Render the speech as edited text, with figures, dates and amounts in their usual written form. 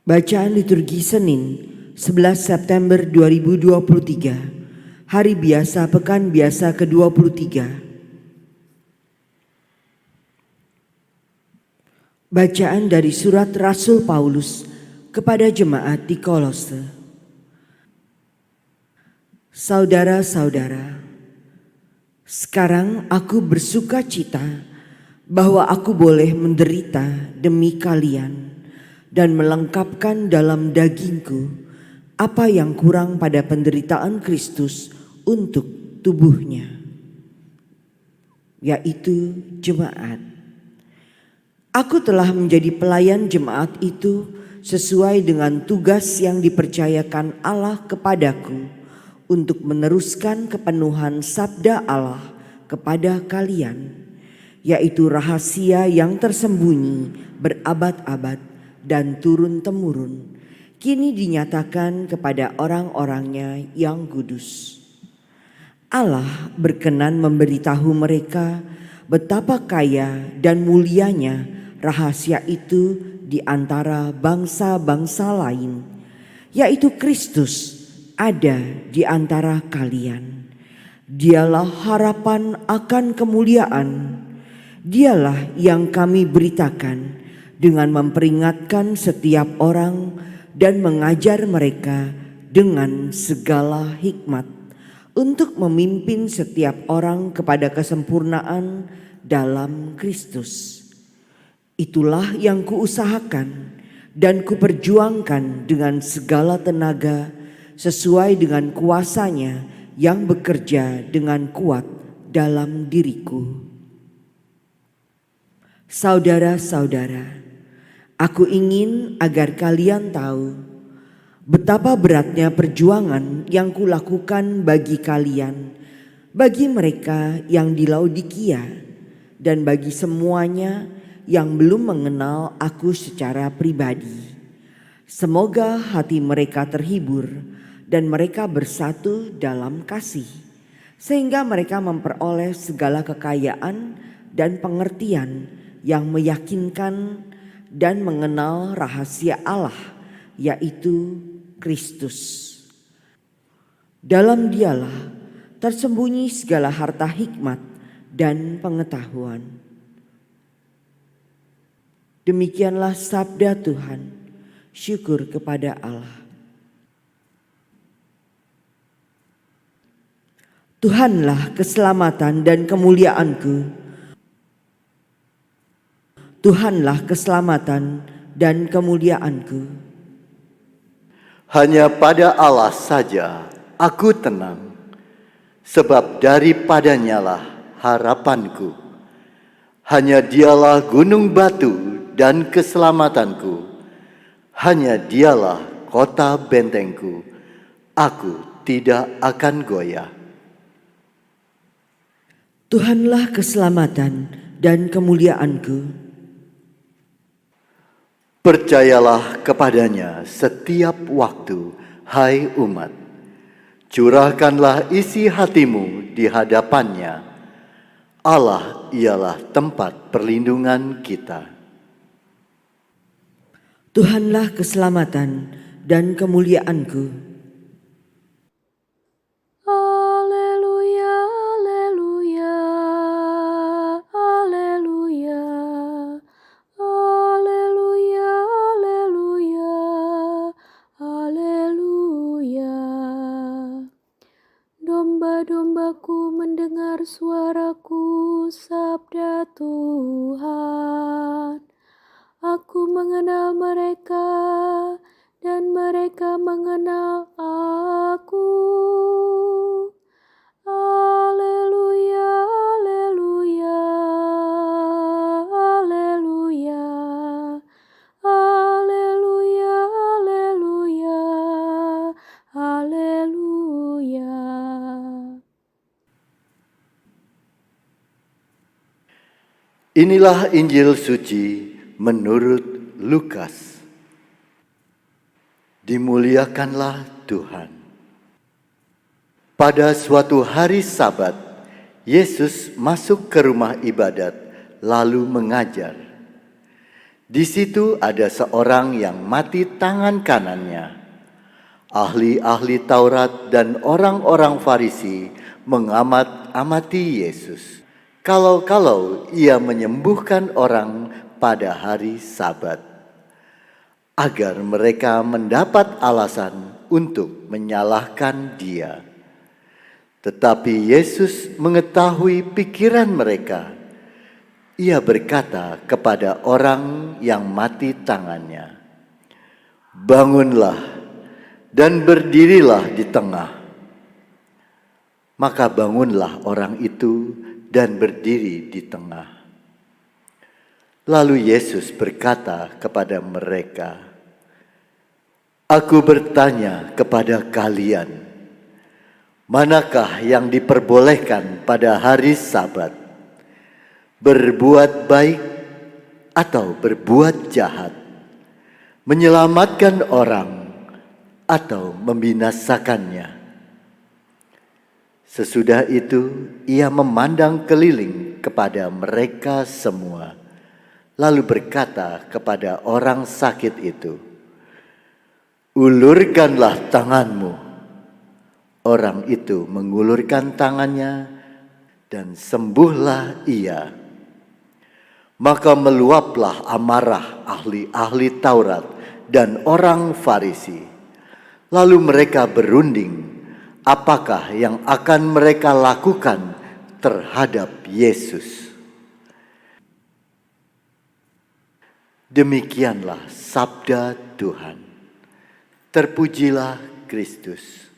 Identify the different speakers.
Speaker 1: Bacaan liturgi Senin 11 September 2023, Hari Biasa Pekan Biasa ke-23. Bacaan dari surat Rasul Paulus kepada jemaat di Kolose. Saudara-saudara, sekarang aku bersuka cita bahwa aku boleh menderita demi kalian dan melengkapkan dalam dagingku apa yang kurang pada penderitaan Kristus untuk tubuhnya, yaitu jemaat. Aku telah menjadi pelayan jemaat itu sesuai dengan tugas yang dipercayakan Allah kepadaku untuk meneruskan kepenuhan sabda Allah kepada kalian, yaitu rahasia yang tersembunyi berabad-abad dan turun-temurun, kini dinyatakan kepada orang-orangnya yang kudus. Allah berkenan memberitahu mereka betapa kaya dan mulianya rahasia itu di antara bangsa-bangsa lain, yaitu Kristus ada di antara kalian. Dialah harapan akan kemuliaan. Dialah yang kami beritakan dengan memperingatkan setiap orang dan mengajar mereka dengan segala hikmat untuk memimpin setiap orang kepada kesempurnaan dalam Kristus. Itulah yang kuusahakan dan kuperjuangkan dengan segala tenaga sesuai dengan kuasanya yang bekerja dengan kuat dalam diriku. Saudara-saudara, aku ingin agar kalian tahu betapa beratnya perjuangan yang kulakukan bagi kalian, bagi mereka yang di Laodikia, dan bagi semuanya yang belum mengenal aku secara pribadi. Semoga hati mereka terhibur dan mereka bersatu dalam kasih, sehingga mereka memperoleh segala kekayaan dan pengertian yang meyakinkan dan mengenal rahasia Allah, yaitu Kristus. Dalam Dialah tersembunyi segala harta hikmat dan pengetahuan. Demikianlah sabda Tuhan. Syukur kepada Allah. Tuhanlah keselamatan dan kemuliaanku. Tuhanlah keselamatan dan kemuliaanku.
Speaker 2: Hanya pada Allah saja aku tenang, sebab daripadanyalah harapanku. Hanya Dialah gunung batu dan keselamatanku. Hanya Dialah kota bentengku. Aku tidak akan goyah.
Speaker 1: Tuhanlah keselamatan dan kemuliaanku.
Speaker 2: Percayalah kepadanya setiap waktu, hai umat. Curahkanlah isi hatimu di hadapannya. Allah ialah tempat perlindungan kita.
Speaker 1: Tuhanlah keselamatan dan kemuliaanku.
Speaker 3: Haleluya, haleluya, haleluya, haleluya, haleluya, haleluya. Domba-dombaku mendengar suaraku, sabda Tuhan. Aku mengenal mereka dan mereka mengenal aku. Haleluya, haleluya, haleluya, haleluya, haleluya, haleluya.
Speaker 2: Inilah Injil suci menurut Lukas. Dimuliakanlah Tuhan. Pada suatu hari Sabat, Yesus masuk ke rumah ibadat lalu mengajar. Di situ ada seorang yang mati tangan kanannya. Ahli-ahli Taurat dan orang-orang Farisi mengamat-amati Yesus. Kalau-kalau ia menyembuhkan orang pada hari Sabat, agar mereka mendapat alasan untuk menyalahkan dia. Tetapi Yesus mengetahui pikiran mereka. Ia berkata kepada orang yang mati tangannya, "Bangunlah dan berdirilah di tengah." Maka bangunlah orang itu dan berdiri di tengah. Lalu Yesus berkata kepada mereka, "Aku bertanya kepada kalian, manakah yang diperbolehkan pada hari Sabat? Berbuat baik atau berbuat jahat? Menyelamatkan orang atau membinasakannya?" Sesudah itu ia memandang keliling kepada mereka semua, lalu berkata kepada orang sakit itu, "Ulurkanlah tanganmu." Orang itu mengulurkan tangannya dan sembuhlah ia. Maka meluaplah amarah ahli-ahli Taurat dan orang Farisi. Lalu mereka berunding apakah yang akan mereka lakukan terhadap Yesus. Demikianlah sabda Tuhan. Terpujilah Kristus.